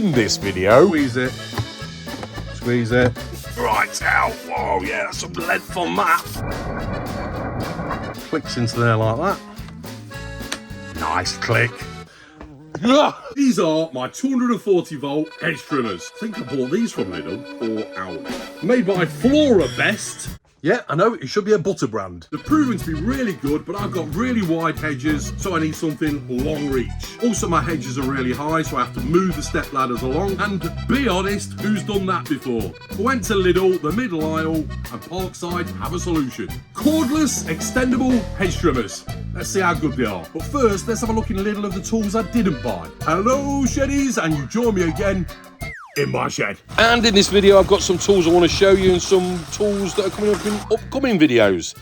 in this video... Squeeze it. Squeeze it. Right out. Whoa, yeah, that's some length on that. Clicks into there like that. Nice click. These are my 240 volt edge trimmers. I think I bought these from Lidl or Aldi. Made by Flora Best. Yeah, I know, it should be a butter brand. They're proven to be really good, but I've got really wide hedges, so I need something long reach. Also, my hedges are really high, so I have to move the step ladders along. And be honest, who's done that before? I went to Lidl, the middle aisle, and Parkside have a solution. Cordless, extendable hedge trimmers. Let's see how good they are. But first, let's have a look in Lidl of the tools I didn't buy. Hello, Sheddies, and you join me again in my shed. And in this video, I've got some tools I want to show you and some tools that are coming up in upcoming videos.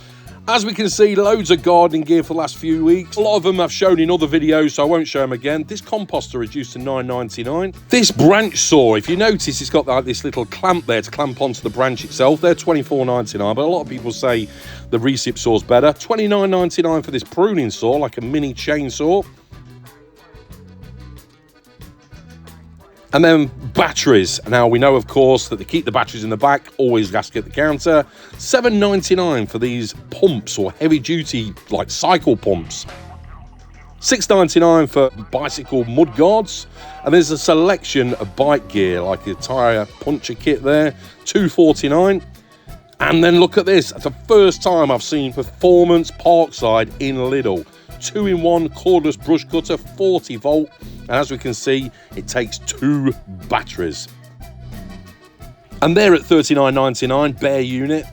As we can see, loads of gardening gear for the last few weeks. A lot of them I've shown in other videos, so I won't show them again. This composter reduced to $9.99. This branch saw, if you notice, it's got like this little clamp there to clamp onto the branch itself. They're $24.99, but a lot of people say the recip saw's better. $29.99 for this pruning saw, like a mini chainsaw. And then batteries. Now we know, of course, that they keep the batteries in the back, always gasket at the counter. $7.99 for these pumps, or heavy duty, like cycle pumps. $6.99 for bicycle mud guards. And there's a selection of bike gear, like the tyre puncher kit there, $2.49. And then look at this, it's the first time I've seen Performance Parkside in Lidl. 2-in-1 cordless brush cutter, 40 volt. And as we can see, it takes 2 batteries. And they're at $39.99, bare unit.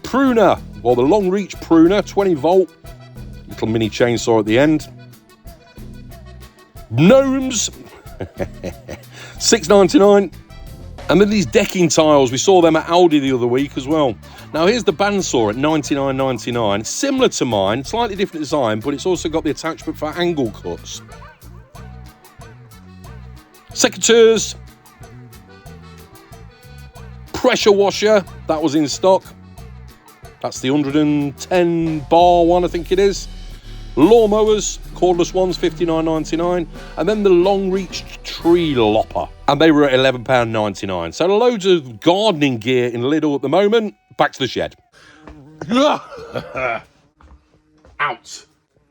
Pruner, well, the long reach pruner, 20 volt. Little mini chainsaw at the end. Gnomes, $6.99. And then these decking tiles, we saw them at Aldi the other week as well. Now here's the bandsaw at $99.99. Similar to mine, slightly different design, but it's also got the attachment for angle cuts. Secateurs, pressure washer, that was in stock. That's the 110 bar one, I think it is. Lawnmowers, cordless ones, $59.99. And then the long reach tree lopper, and they were at £11.99. So loads of gardening gear in Lidl at the moment. Back to the shed. Out.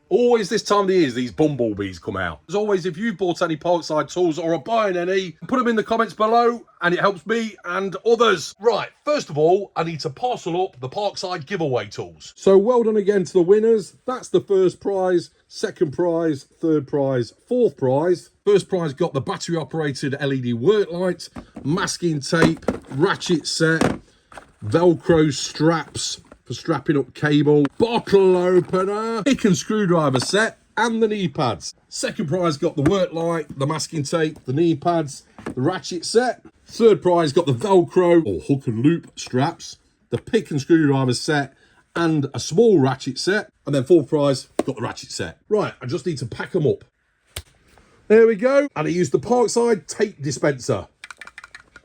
Always this time of the year, these bumblebees come out. As always, if you've bought any Parkside tools or are buying any, put them in the comments below and it helps me and others. Right, first of all, I need to parcel up the Parkside giveaway tools. So well done again to the winners. That's the first prize, second prize, third prize, fourth prize. First prize got the battery operated LED work light, masking tape, ratchet set, Velcro straps for strapping up cable, bottle opener, pick and screwdriver set, and the knee pads. Second prize got the work light, the masking tape, the knee pads, the ratchet set. Third prize got the Velcro or hook and loop straps, the pick and screwdriver set, and a small ratchet set. And then fourth prize got the ratchet set. Right, I just need to pack them up. There we go. And I used the Parkside tape dispenser.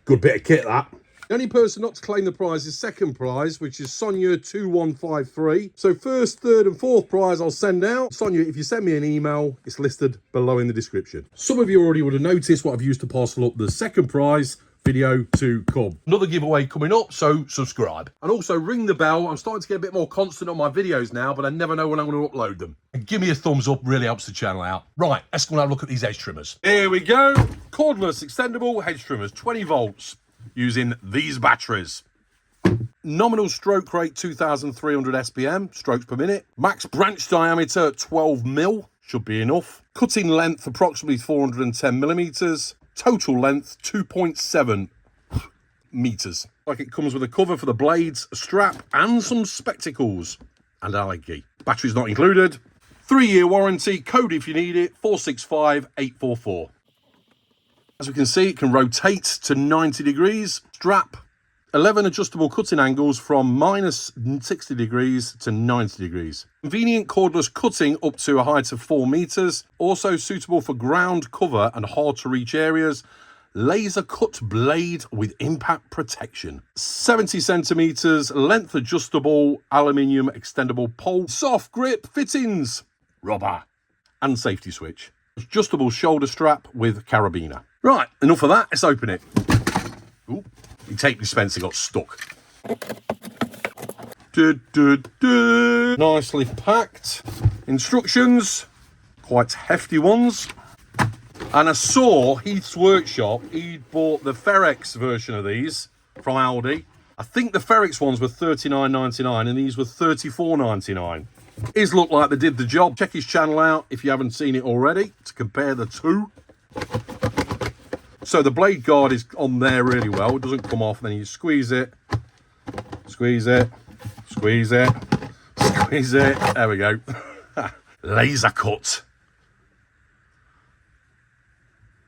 Good bit of kit, that. The only person not to claim the prize is second prize, which is Sonia2153. So first, third and fourth prize I'll send out. Sonia, if you send me an email, it's listed below in the description. Some of you already would have noticed what I've used to parcel up the second prize video to come. Another giveaway coming up, so subscribe. And also ring the bell. I'm starting to get a bit more constant on my videos now, but I never know when I'm going to upload them. And give me a thumbs up, really helps the channel out. Right, let's go and have a look at these hedge trimmers. Here we go. Cordless extendable hedge trimmers, 20 volts. Using these batteries. Nominal stroke rate 2,300 SPM, strokes per minute. Max branch diameter 12 mil, should be enough. Cutting length approximately 410 millimeters. Total length 2.7 meters. Like it comes with a cover for the blades, a strap, and some spectacles. And Allen key. Batteries not included. 3-year warranty, code if you need it, 465844. As we can see, it can rotate to 90 degrees. Strap, 11 adjustable cutting angles from -60 degrees to 90 degrees. Convenient cordless cutting up to a height of 4 meters. Also suitable for ground cover and hard to reach areas. Laser cut blade with impact protection. 70 centimeters, length adjustable, aluminium extendable pole. Soft grip fittings, rubber, and safety switch. Adjustable shoulder strap with carabiner. Right, enough of that. Let's open it. Ooh, the tape dispenser got stuck. Nicely packed. Instructions, quite hefty ones. And I saw Heath's Workshop, he'd bought the Ferex version of these from Aldi. I think the Ferex ones were $39.99 and these were $34.99. His looked like they did the job. Check his channel out if you haven't seen it already to compare the two. So the blade guard is on there really well. It doesn't come off. Then you squeeze it, squeeze it, squeeze it, squeeze it. There we go. Laser cut.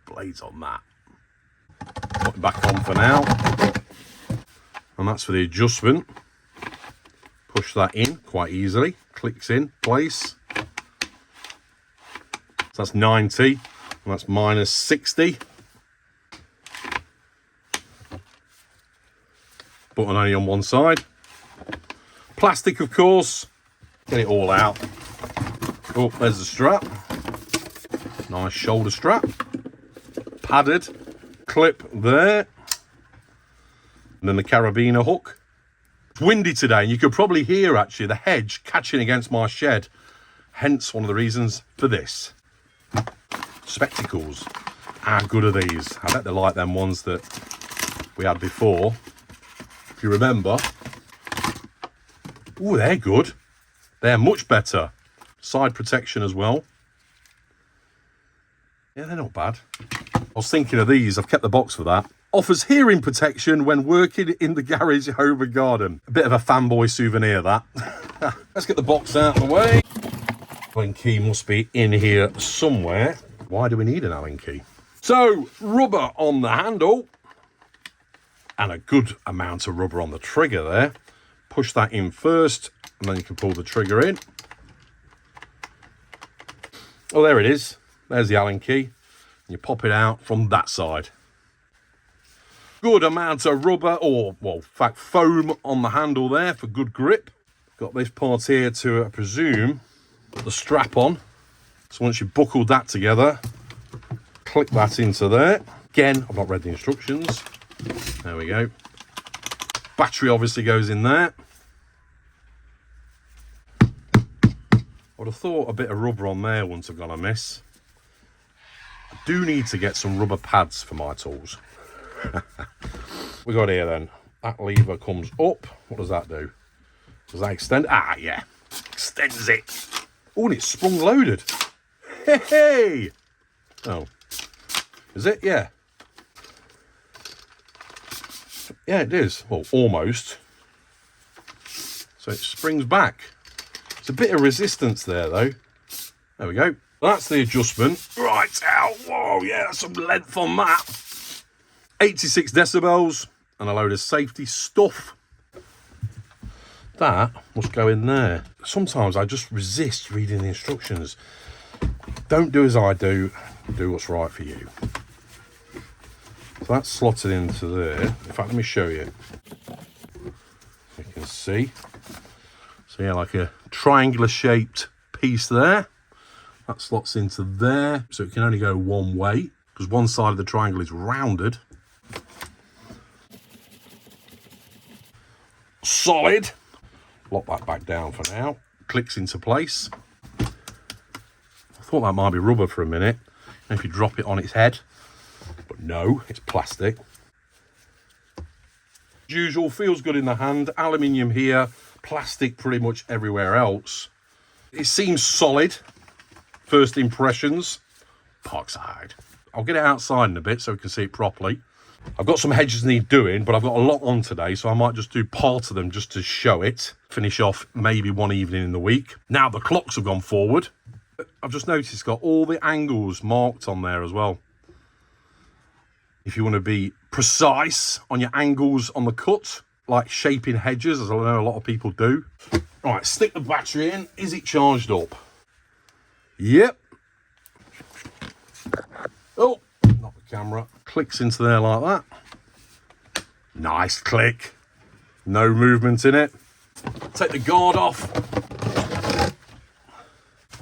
Blades on that. Put it back on for now. And that's for the adjustment. Push that in quite easily. Clicks in place. So that's 90. And that's minus 60. Button only on one side. Plastic, of course. Get it all out. Oh, there's the strap. Nice shoulder strap. Padded. Clip there. And then the carabiner hook. It's windy today, and you could probably hear, actually, the hedge catching against my shed. Hence, one of the reasons for this. Spectacles. How good are these? I bet they're like them ones that we had before. If you remember. Oh, they're good. They're much better. Side protection as well. Yeah, they're not bad. I was thinking of these. I've kept the box for that. Offers hearing protection when working in the garage, home and garden. A bit of a fanboy souvenir, that. Let's get the box out of the way. Allen key must be in here somewhere. Why do we need an Allen key? So, rubber on the handle. And a good amount of rubber on the trigger there. Push that in first, and then you can pull the trigger in. Oh, there it is. There's the Allen key. You pop it out from that side. Good amount of rubber, or, well, in fact, foam on the handle there for good grip. Got this part here to, I presume, put the strap on. So once you've buckled that together, click that into there. Again, I've not read the instructions. There we go. Battery obviously goes in there. I would have thought a bit of rubber on there wouldn't have gone amiss. I do need to get some rubber pads for my tools. We got here then. That lever comes up. What does that do? Does that extend? Ah, yeah. Extends it. Oh, and it's sprung loaded. Hey, hey. Oh. Is it? Yeah. Yeah, it is. Well, almost. So it springs back. It's a bit of resistance there, though. There we go. That's the adjustment. Right out. Whoa, yeah, that's some length on that. 86 decibels and a load of safety stuff. That must go in there. Sometimes I just resist reading the instructions. Don't do as I do. Do what's right for you. So that's slotted into there. In fact, let me show you. You can see. So yeah, like a triangular shaped piece there. That slots into there. So it can only go one way because one side of the triangle is rounded. Solid. Lock that back down for now. Clicks into place. I thought that might be rubber for a minute. And if you drop it on its head. But no, it's plastic. As usual, feels good in the hand. Aluminium here. Plastic pretty much everywhere else. It seems solid. First impressions. Parkside. I'll get it outside in a bit so we can see it properly. I've got some hedges need doing, but I've got a lot on today, so I might just do part of them just to show it. Finish off maybe one evening in the week. Now the clocks have gone forward. I've just noticed it's got all the angles marked on there as well. If you want to be precise on your angles on the cut, like shaping hedges, as I know a lot of people do. Right, stick the battery in. Is it charged up? Yep. Oh, not the camera. Clicks into there like that. Nice click. No movement in it. Take the guard off.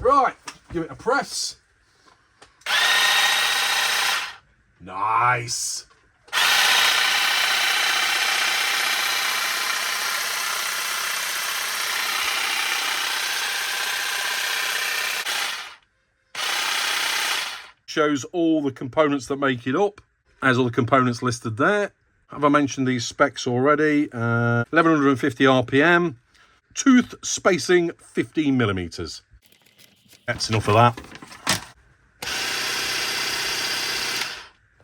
Right, give it a press. Nice. Shows all the components that make it up. There's all the components listed there. Have I mentioned these specs already? 1150 RPM, tooth spacing 15 millimeters. That's enough of that.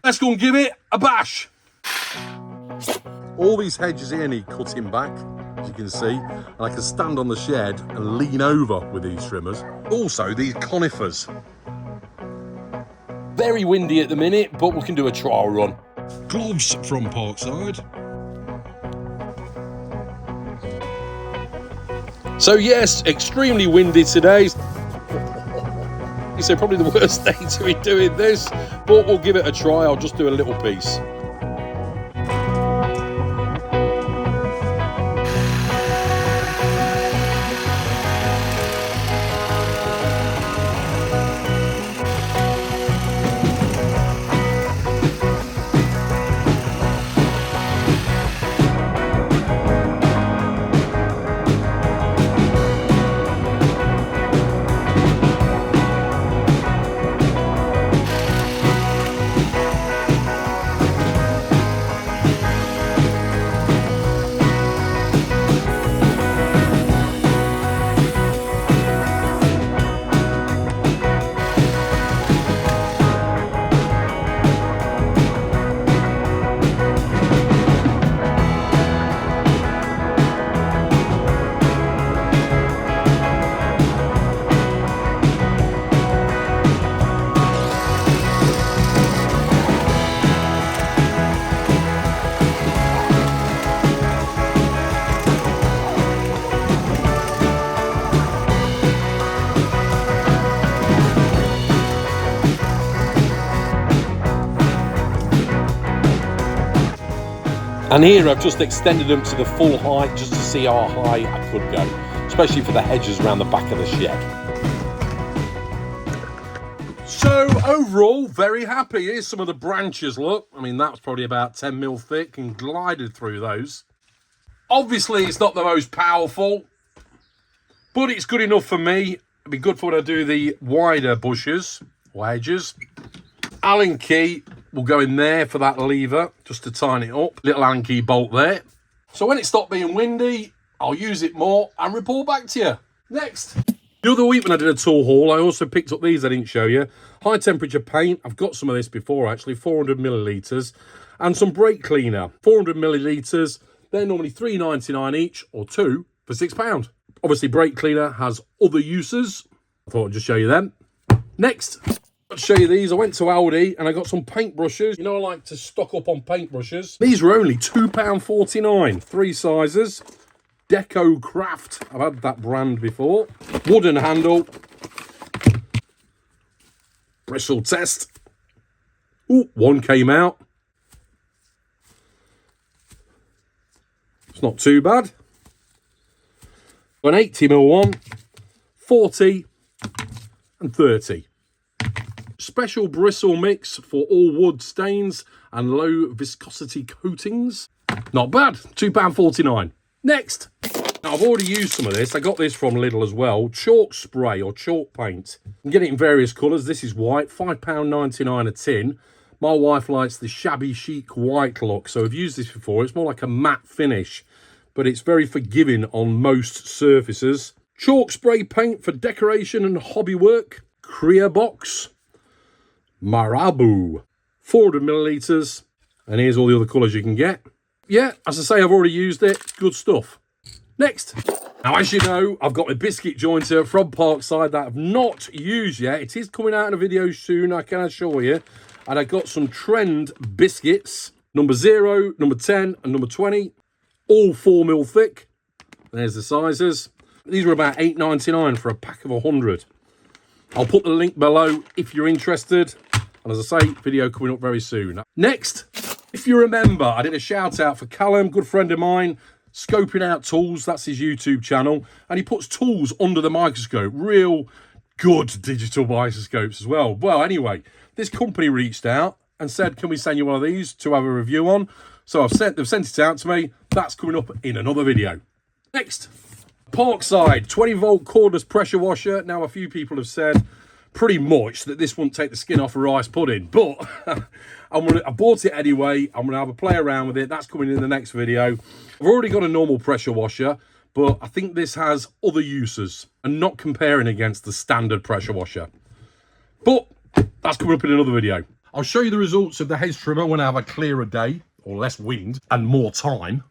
Let's go and give it a bash. All these hedges here need cutting back, as you can see, and I can stand on the shed and lean over with these trimmers. Also, these conifers. Very windy at the minute, but we can do a trial run. Gloves from Parkside. So yes, extremely windy today. So probably the worst day to be doing this, but we'll give it a try. I'll just do a little piece. And here I've just extended them to the full height just to see how high I could go, especially for the hedges around the back of the shed. So overall, very happy. Here's some of the branches, look. I mean, that's probably about 10 mil thick and glided through those. Obviously, it's not the most powerful, but it's good enough for me. It'd be good for when I do the wider bushes, or hedges. Allen key will go in there for that lever, just to tighten it up. Little Allen key bolt there. So when it stopped being windy, I'll use it more and report back to you. Next. The other week when I did a tool haul, I also picked up these I didn't show you. High temperature paint. I've got some of this before actually, 400 millilitres. And some brake cleaner, 400 millilitres. They're normally $3.99 each, or two for £6. Obviously, brake cleaner has other uses. I thought I'd just show you them. Next, I'll show you these. I went to Aldi and I got some paintbrushes. You know, I like to stock up on paintbrushes. These were only £2.49, 3 sizes. Deco Craft. I've had that brand before. Wooden handle. Bristle test. Ooh, one came out. It's not too bad. An 80mm one, 40 and 30. Special bristle mix for all wood stains and low viscosity coatings. Not bad, £2.49. Next. Now, I've already used some of this. I got this from Lidl as well. Chalk spray or chalk paint. You can get it in various colours. This is white, £5.99 a tin. My wife likes the shabby chic white look, so I've used this before. It's more like a matte finish, but it's very forgiving on most surfaces. Chalk spray paint for decoration and hobby work. Crea box. Marabu. 400 millilitres. And here's all the other colours you can get. Yeah, as I say, I've already used it. Good stuff. Next. Now, as you know, I've got my biscuit jointer from Parkside that I've not used yet. It is coming out in a video soon, I can assure you. And I got some Trend biscuits. Number 0, number 10, and number 20. All 4mm thick. There's the sizes. These were about $8.99 for a pack of 100. I'll put the link below if you're interested. And as I say, video coming up very soon. Next, if you remember, I did a shout out for Callum, good friend of mine, Scoping Out Tools. That's his YouTube channel. And he puts tools under the microscope. Real good digital microscopes as well. Well, anyway, this company reached out and said, can we send you one of these to have a review on? So they've sent it out to me. That's coming up in another video. Next, Parkside 20-volt cordless pressure washer. Now, a few people have said pretty much that this wouldn't take the skin off a rice pudding, but I bought it anyway. I'm gonna have a play around with it. That's coming in the next video. I've already got a normal pressure washer, but I think this has other uses, and not comparing against the standard pressure washer. But that's coming up in another video. I'll show you the results of the Hedge trimmer when I have a clearer day, or less wind, and more time.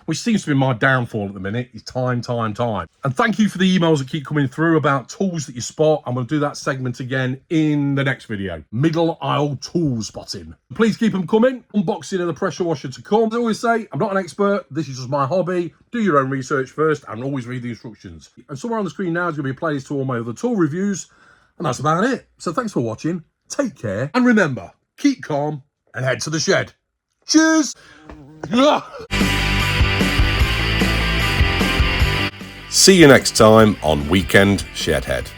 Which seems to be my downfall at the minute, is time. And thank you for the emails that keep coming through about tools that you spot. I'm going to do that segment again in the next video. Middle aisle tool spotting. Please keep them coming. Unboxing of the pressure washer to come. As I always say, I'm not an expert. This is just my hobby. Do your own research first and always read the instructions. And somewhere on the screen now is going to be a playlist to all my other tool reviews. And that's about it. So thanks for watching. Take care. And remember, keep calm and head to the shed. Cheers! See you next time on Weekend Shedhead.